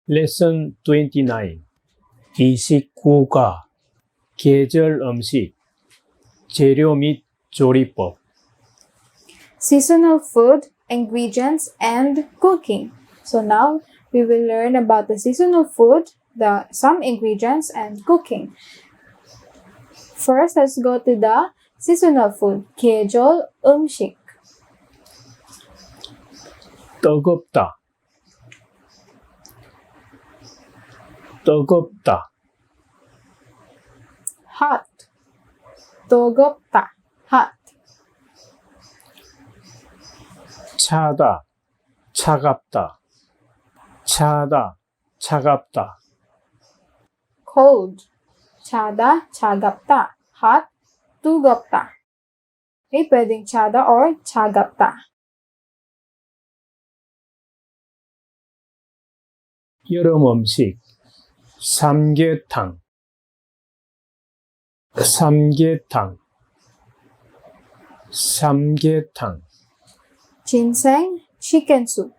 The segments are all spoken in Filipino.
Lesson 29 29과 계절 음식, 재료 및 조리법. Seasonal food, ingredients, and cooking. So now we will learn about the seasonal food, some ingredients, and cooking. First, let's go to the seasonal food. 계절 음식. 뜨겁다, 뜨겁다. Hot. 뜨겁다. Hot. 차다, 차갑다. 차다, 차갑다. Cold. 차다, 차갑다. Hot, 뜨겁다. Okay, pwedeng tsada or tsagapta. 여름 음식, 삼계탕, 삼계탕, 삼계탕. Ginseng chicken soup.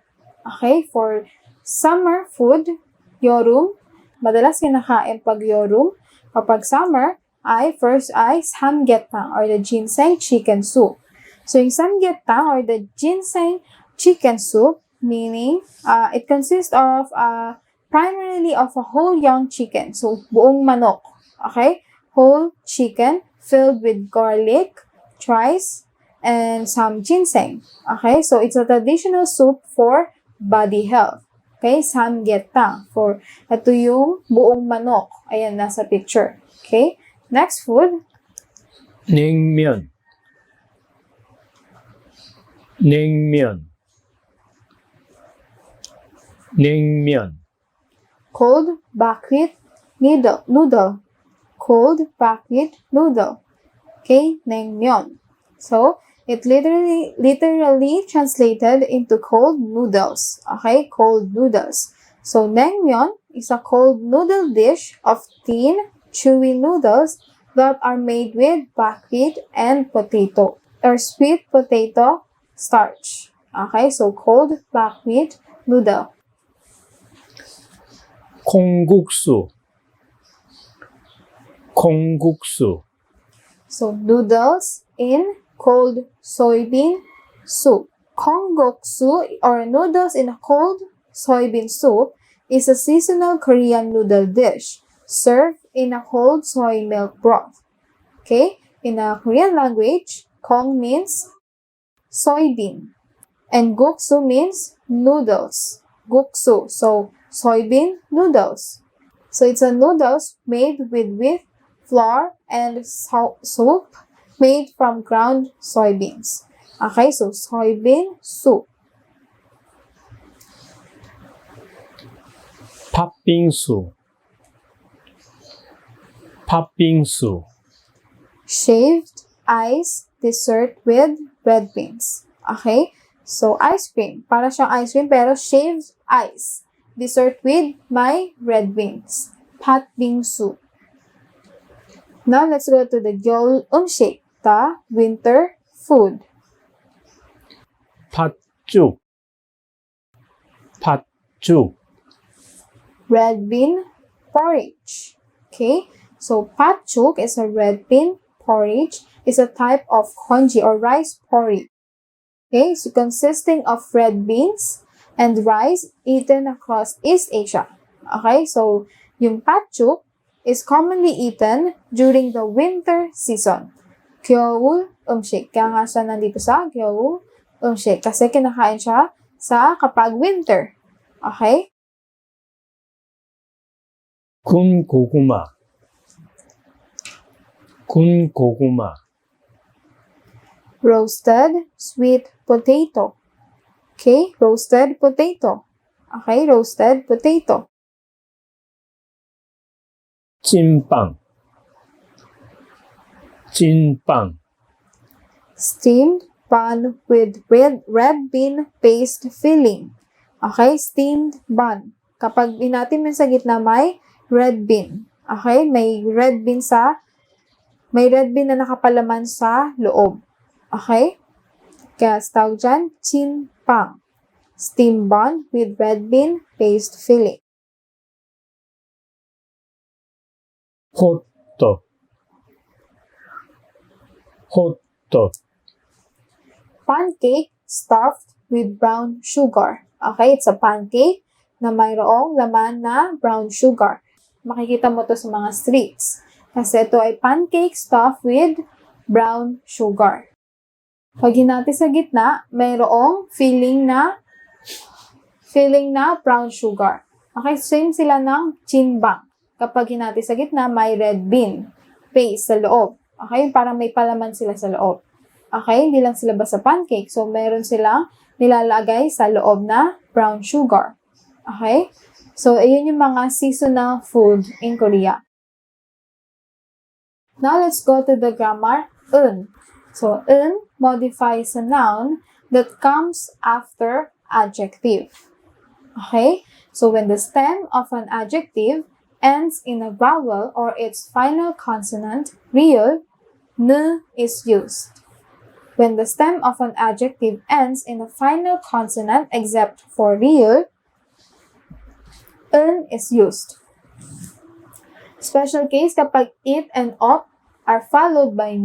Okay, for summer food, yorum. Madalas kinakain pag yorum. Kapag summer, first ay samgyetang or the ginseng chicken soup. So yung samgyetang or the ginseng chicken soup, meaning it consists of primarily of a whole young chicken. So buong manok. Okay? Whole chicken filled with garlic, rice, and some ginseng. Okay? So it's a traditional soup for body health. Okay? Samgyetang. For ito yung buong manok. Ayan, nasa picture. Okay? Next food. 냉면, 냉면, 냉면. Cold buckwheat noodle. Cold buckwheat noodle. Okay? Naengmyeon. So, it literally translated into cold noodles. Okay? Cold noodles. So, naengmyeon is a cold noodle dish of thin, chewy noodles that are made with buckwheat and potato or sweet potato starch. Okay? So, cold buckwheat noodle. 콩국수, 콩국수. So, noodles in cold soybean soup. Kongguksu or noodles in a cold soybean soup is a seasonal Korean noodle dish served in a cold soy milk broth. Okay? In a Korean language, Kong means soybean and guksu means noodles. Guksu. So, soybean noodles. So, it's a noodles made with wheat, flour, and soup made from ground soybeans. Okay, so soybean soup. 팥빙수, 팥빙수. Shaved ice dessert with red beans. Okay, so ice cream. Para siyang ice cream pero shaved ice. Dessert with my red beans. 팥빙수. Now, let's go to the 겨울 음식, the winter food. 팥죽, 팥죽. Red bean porridge. Okay, so 팥죽 is a red bean porridge. Is a type of congee or rice porridge. Okay, so consisting of red beans and rice eaten across East Asia. Okay, so yung 팥죽 is commonly eaten during the winter season. 겨울 음식. Kaya nga siya nandito sa 겨울 음식. Kasi kinakain siya sa kapag winter. Okay? 군고구마, 군고구마. Roasted sweet potato. Okay? Roasted potato. Okay? Roasted potato. 찐빵, 찐빵. Steamed bun with red bean paste filling. Okay? Steamed bun. Kapag inatin mo sa gitna, may red bean. Okay? May red bean na nakapalaman sa loob. Okay? Kaya tawag dyan, 찐빵. Steamed bun with red bean paste filling. 호떡, 호떡, Pancake stuffed with brown sugar. Okay, it's a pancake na mayroong laman na brown sugar. Makikita mo to sa mga streets. Kasi ito ay pancake stuffed with brown sugar. Pag hinati sa gitna, mayroong filling na brown sugar. Okay, same sila ng chinbang. Kapag hinati sa gitna, may red bean paste sa loob. Okay, parang may palaman sila sa loob. Okay, hindi lang sila basta pancake. So, meron silang nilalagay sa loob na brown sugar. Okay? So, ayun yung mga seasonal food in Korea. Now, let's go to the grammar, un. So, un modifies a noun that comes after adjective. Okay? So, when the stem of an adjective ends in a vowel or its final consonant, real, n is used. When the stem of an adjective ends in a final consonant except for real, n is used. Special case kapag it and op are followed by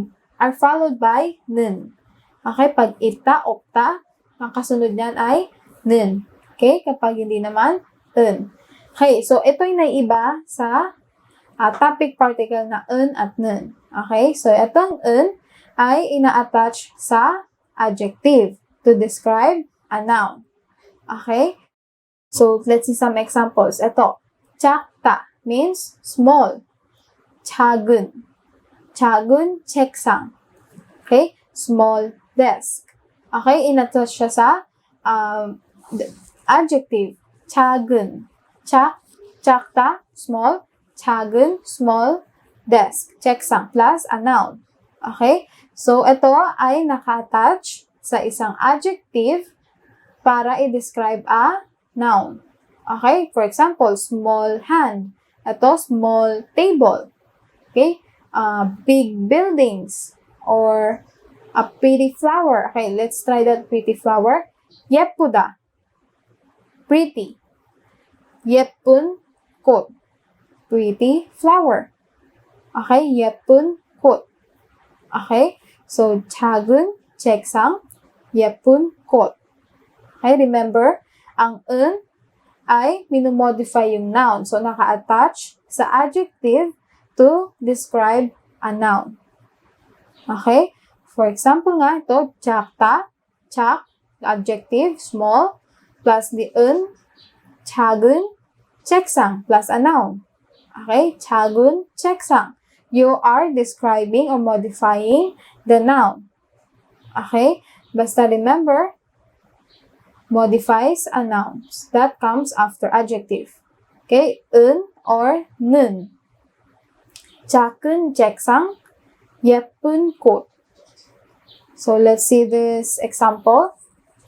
n. Okay, pag ita, okta, ang kasunod niyan ay n. Okay, kapag hindi naman, n. Okay, so ito'y naiiba sa topic particle na n at n. Okay, so itong n ay ina-attach sa adjective to describe a noun. Okay? So, let's see some examples. Ito, 작다 means small. 작은, 작은 책상. Okay? Small desk. Okay? In-attach siya sa adjective. 작은, 작다, small. 작은, small desk. 책상 plus a noun. Okay? So, ito ay naka-attach sa isang adjective para i-describe a noun. Okay? For example, small hand. Ito, small table. Okay? Big buildings. Or a pretty flower. Okay, let's try that pretty flower. 예쁘다. Pretty. 예쁜 꽃. Pretty flower. Okay, 예쁜 꽃. Okay? So, 작은 책상, 예쁜 꽃. Okay, remember, ang n ay minumodify yung noun. So, naka-attach sa adjective to describe a noun. Okay? For example nga, ito, 작다, 작, adjective, small, plus the n, 작은 책상, plus a noun. Okay? 작은 책상. You are describing or modifying the noun. Okay? Basta remember, modifies a noun. That comes after adjective. Okay? 은 or 는. 작은 책상, 예쁜 꽃. So, let's see this example.